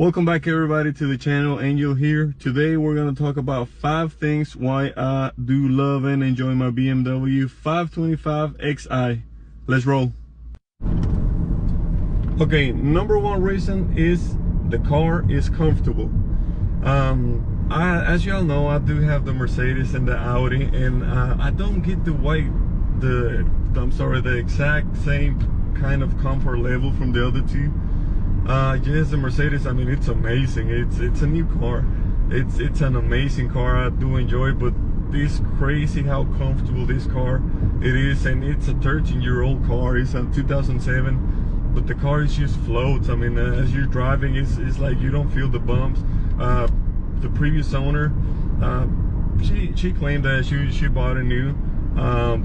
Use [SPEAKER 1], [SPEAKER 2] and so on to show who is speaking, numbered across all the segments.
[SPEAKER 1] Welcome back everybody to the channel. Angel here. Today we're going to talk about 5 things why I do love and enjoy my BMW 525xi. Let's roll. Okay, number 1 reason is the car is comfortable. As y'all know, I do have the Mercedes and the Audi, and I don't get the exact same kind of comfort level from the other two. Yes, the Mercedes, I mean, it's amazing. It's a new car. It's an amazing car. I do enjoy it, but it's crazy how comfortable this car it is. And it's a 13-year-old car. It's a 2007, but the car is just floats. I mean, as you're driving, it's like you don't feel the bumps. The previous owner, she claimed that she bought a new.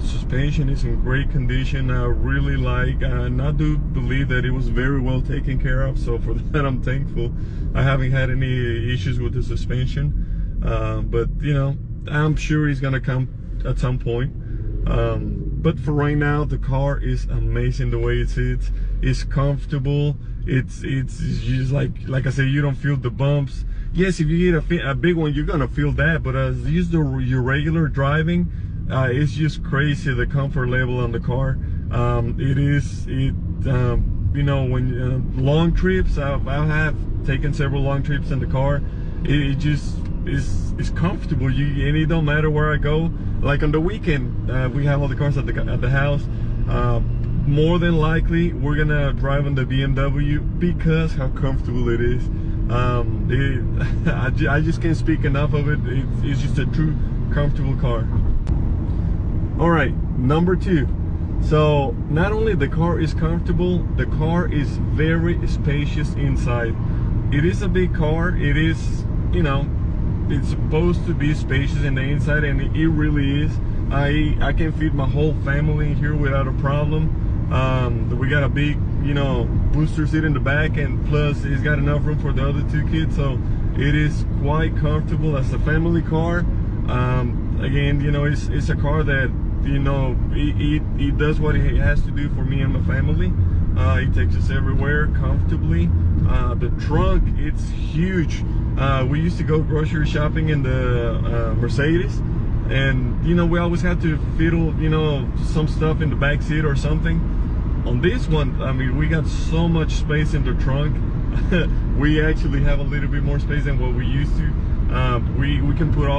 [SPEAKER 1] Suspension is in great condition. I really like, and I do believe that it was very well taken care of, so for that I'm thankful. I haven't had any issues with the suspension, but you know, I'm sure it's gonna come at some point. But for right now, the car is amazing. The way it sits, it's comfortable. It's just like I said, you don't feel the bumps. Yes, if you get a big one, you're gonna feel that, but as your regular driving, it's just crazy the comfort level on the car. You know, when long trips, I have taken several long trips in the car. It just is comfortable. And it don't matter where I go. Like on the weekend, we have all the cars at the house. More than likely, we're gonna drive on the BMW because how comfortable it is. I just can't speak enough of it. It's just a true comfortable car. All right, number 2. So not only the car is comfortable, the car is very spacious inside. It is a big car. It is, you know, it's supposed to be spacious in the inside, and it really is. I can fit my whole family in here without a problem. We got a big, you know, booster seat in the back, and plus it's got enough room for the other 2 kids, so it is quite comfortable as a family car. Again, you know, it's a car that, you know, it does what it has to do for me and my family. It takes us everywhere comfortably. The trunk, it's huge. We used to go grocery shopping in the Mercedes, and you know, we always had to fiddle, you know, some stuff in the back seat or something. On this one, I mean, we got so much space in the trunk. We actually have a little bit more space than what we used to. We can put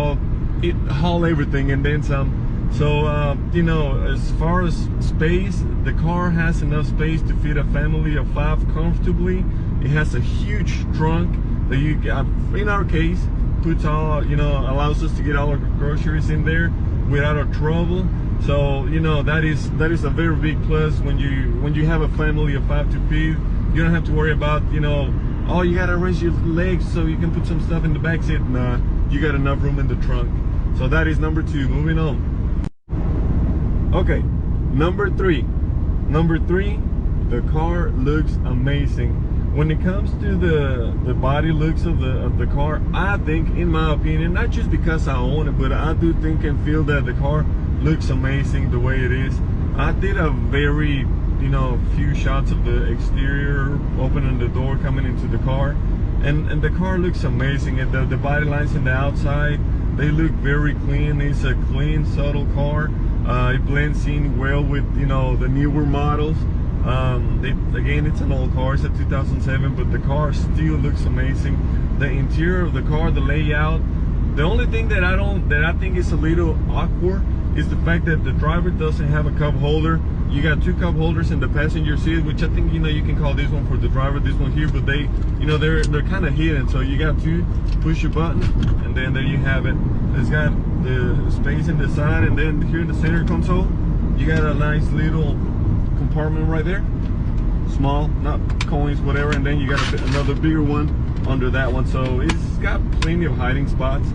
[SPEAKER 1] haul everything and then some. So you know, as far as space, the car has enough space to fit a family of 5 comfortably. It has a huge trunk that you, in our case, puts all, you know, allows us to get all our groceries in there without a trouble. So you know, that is a very big plus when you have a family of 5 to feed. You don't have to worry about, you know, oh, you gotta raise your legs so you can put some stuff in the back seat. Nah, you got enough room in the trunk. So that is number 2. Moving on. Okay, number 3. Number 3, the car looks amazing. When it comes to the body looks of the car, I think, in my opinion, not just because I own it, but I do think and feel that the car looks amazing the way it is. I did a very, you know, few shots of the exterior, opening the door, coming into the car, and the car looks amazing. And the body lines in the outside, they look very clean. It's a clean, subtle car. It blends in well with, you know, the newer models. Again, it's an old car. It's a 2007, but the car still looks amazing. The interior of the car, the layout. The only thing that I think is a little awkward is the fact that the driver doesn't have a cup holder. You got 2 cup holders in the passenger seat, which I think, you know, you can call this one for the driver, this one here, but they, you know, they're kind of hidden. So you got 2, push your button, and then there you have it. It's got the space in the side, and then here in the center console, you got a nice little compartment right there. Small, not coins, whatever, and then you got another bigger one under that one. So it's got plenty of hiding spots.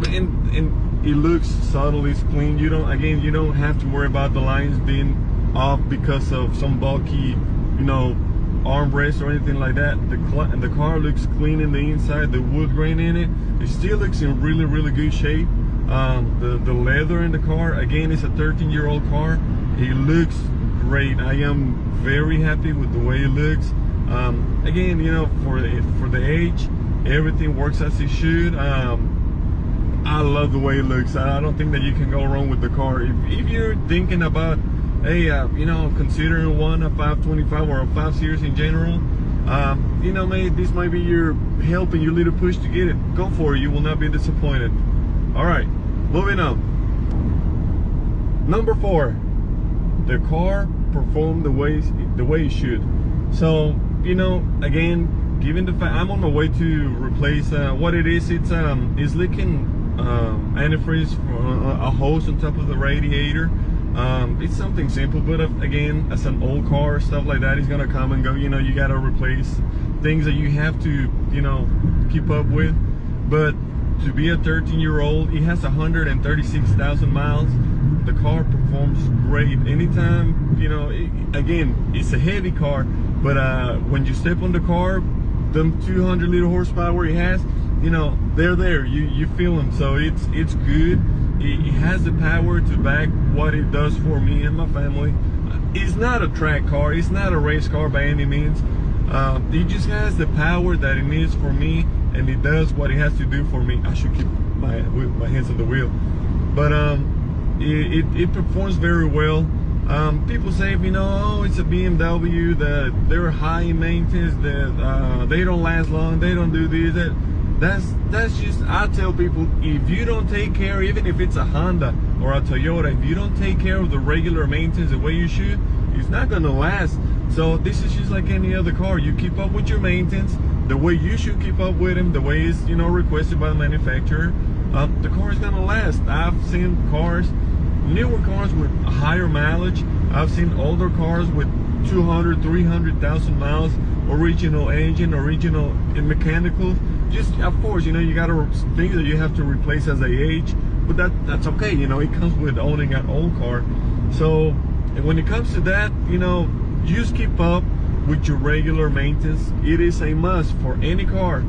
[SPEAKER 1] And it looks subtle, it's clean. You don't have to worry about the lines being off because of some bulky, you know, armrest or anything like that. The car looks clean in the inside. The wood grain in it still looks in really good shape. The leather in the car, again, it's a 13-year-old car. It looks great. I am very happy with the way it looks. Again, you know, for the age, everything works as it should. I love the way it looks. I don't think that you can go wrong with the car. If you're thinking about, hey, you know, considering a 525 or a 5 Series in general, you know, this might be your helping your little push to get it. Go for it. You will not be disappointed. All right, moving on. Number 4, the car performed the way it should. So, you know, again, given the fact I'm on my way to replace what it is, it's leaking antifreeze for a hose on top of the radiator. It's something simple, but again, as an old car, stuff like that is gonna come and go. You know, you gotta replace things that you have to, you know, keep up with. But to be a 13-year-old, it has 136,000 miles. The car performs great. Anytime, you know, again, it's a heavy car, but when you step on the car, them 200 little horsepower it has, you know, they're there. You feel them. So it's good. It has the power to back what it does for me and my family. It's not a track car. It's not a race car by any means. It just has the power that it needs for me, and it does what it has to do for me. I should keep my hands on the wheel, but it performs very well. People say, you know, oh, it's a BMW, that they're high in maintenance, that they don't last long, they don't do this, that. That's just, I tell people, if you don't take care, even if it's a Honda or a Toyota, if you don't take care of the regular maintenance the way you should, it's not gonna last. So this is just like any other car. You keep up with your maintenance the way you should keep up with them, the way it's, you know, requested by the manufacturer. The car is gonna last. I've seen cars, newer cars with higher mileage. I've seen older cars with 200, 300,000 miles, original engine, original mechanical. Just, of course, you know, you got to things that you have to replace as they age, but that's okay. You know, it comes with owning an old car. So when it comes to that, you know, just keep up with your regular maintenance. It is a must for any car.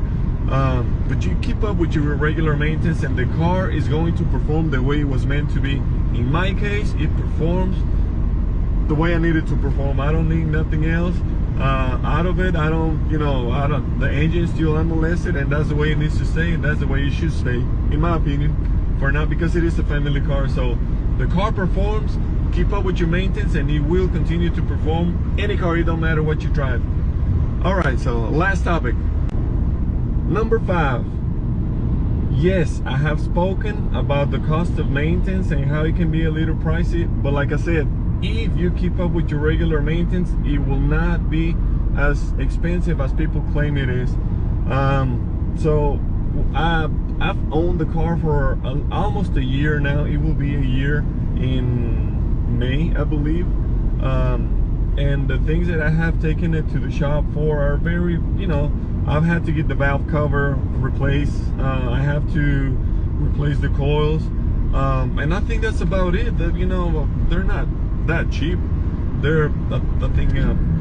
[SPEAKER 1] But you keep up with your regular maintenance, and the car is going to perform the way it was meant to be. In my case, it performs the way I need it to perform. I don't need nothing else out of it. I don't, you know, the engine is still unmolested, and that's the way it needs to stay, and that's the way it should stay, in my opinion, for now, because it is a family car. So the car performs. Keep up with your maintenance, and it will continue to perform. Any car, it don't matter what you drive. All right, so last topic. Number 5. Yes, I have spoken about the cost of maintenance and how it can be a little pricey, but like I said, if you keep up with your regular maintenance, it will not be as expensive as people claim it is. So I've owned the car for almost a year now. It will be a year in May, I believe. And the things that I have taken it to the shop for are very, you know, I've had to get the valve cover replaced. I have to replace the coils, and I think that's about it. That, you know, they're not that cheap. They're, I think,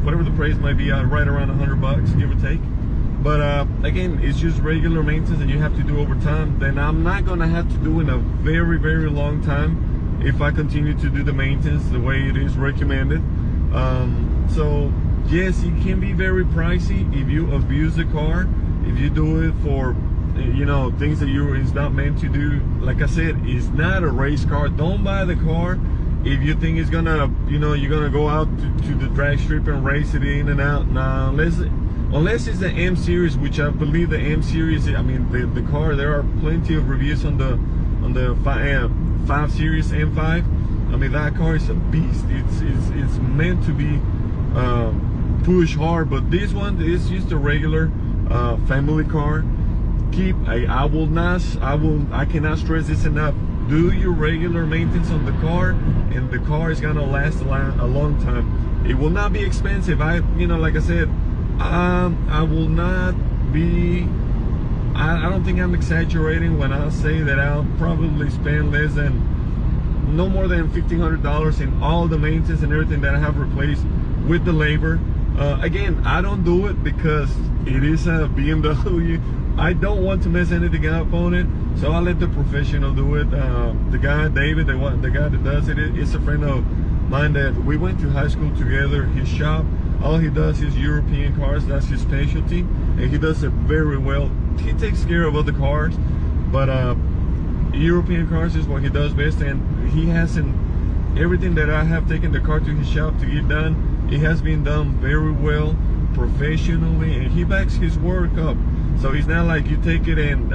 [SPEAKER 1] whatever the price might be, right around $100, give or take. But again, it's just regular maintenance that you have to do over time. Then I'm not gonna have to do in a very, very long time if I continue to do the maintenance the way it is recommended. So yes, it can be very pricey if you abuse the car, if you do it for, you know, things that it's not meant to do. Like I said, it's not a race car. Don't buy the car if you think it's gonna, you know, you're gonna go out to the drag strip and race it in and out. Nah, unless it's the M series, which I believe the M series, I mean, the car, there are plenty of reviews on the 5 Series M5. I mean, that car is a beast. It's meant to be push hard, but this one is just a regular family car. I cannot stress this enough. Do your regular maintenance on the car, and the car is gonna last a long time. It will not be expensive. You know, like I said, I will not be, I don't think I'm exaggerating when I say that I'll probably spend no more than $1,500 in all the maintenance and everything that I have replaced with the labor. Again, I don't do it because it is a BMW. I don't want to mess anything up on it, so I let the professional do it. The guy, David, the guy that does it, is a friend of mine that we went to high school together. His shop All he does is European cars. That's his specialty, and he does it very well. He takes care of other cars, but European cars is what he does best. And he hasn't, everything that I have taken the car to his shop to get done, it has been done very well, professionally, and he backs his work up. So it's not like you take it and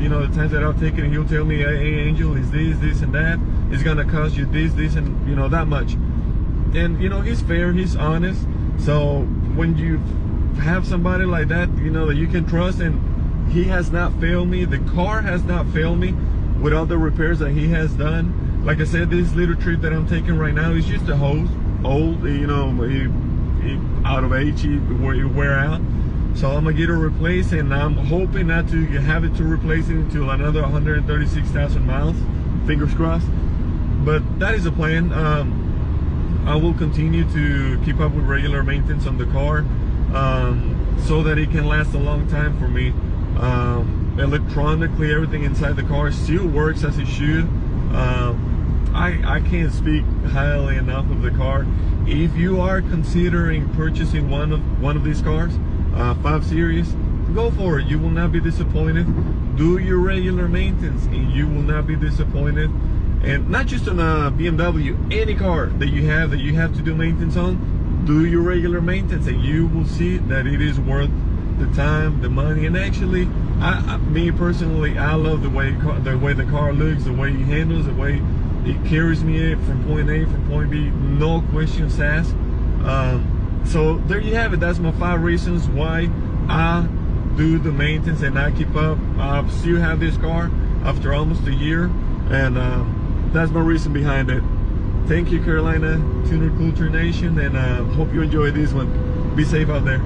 [SPEAKER 1] you know, the times that I've taken it, he'll tell me, hey Angel, is this and that, it's gonna cost you this and you know, that much. And you know, he's fair, he's honest. So when you have somebody like that, you know, that you can trust, and he has not failed me, the car has not failed me with all the repairs that he has done. Like I said, this little trip that I'm taking right now is just a hose, old, you know, he out of age, he wear out. So I'm gonna get it replaced, and I'm hoping not to have it to replace it until another 136,000 miles. Fingers crossed. But that is a plan. I will continue to keep up with regular maintenance on the car, so that it can last a long time for me. Electronically, everything inside the car still works as it should. I can't speak highly enough of the car. If you are considering purchasing one of these cars, 5 Series, go for it. You will not be disappointed. Do your regular maintenance and you will not be disappointed. And not just on a BMW, any car that you have to do maintenance on, do your regular maintenance and you will see that it is worth the time, the money. And actually, me personally, I love the way the car looks, the way it handles, the way it carries me from point A, from point B, no questions asked. So there you have it. That's my 5 reasons why I do the maintenance and I keep up. I still have this car after almost a year, and that's my reason behind it. Thank you, Carolina Tuner Culture Nation, and hope you enjoy this one. Be safe out there.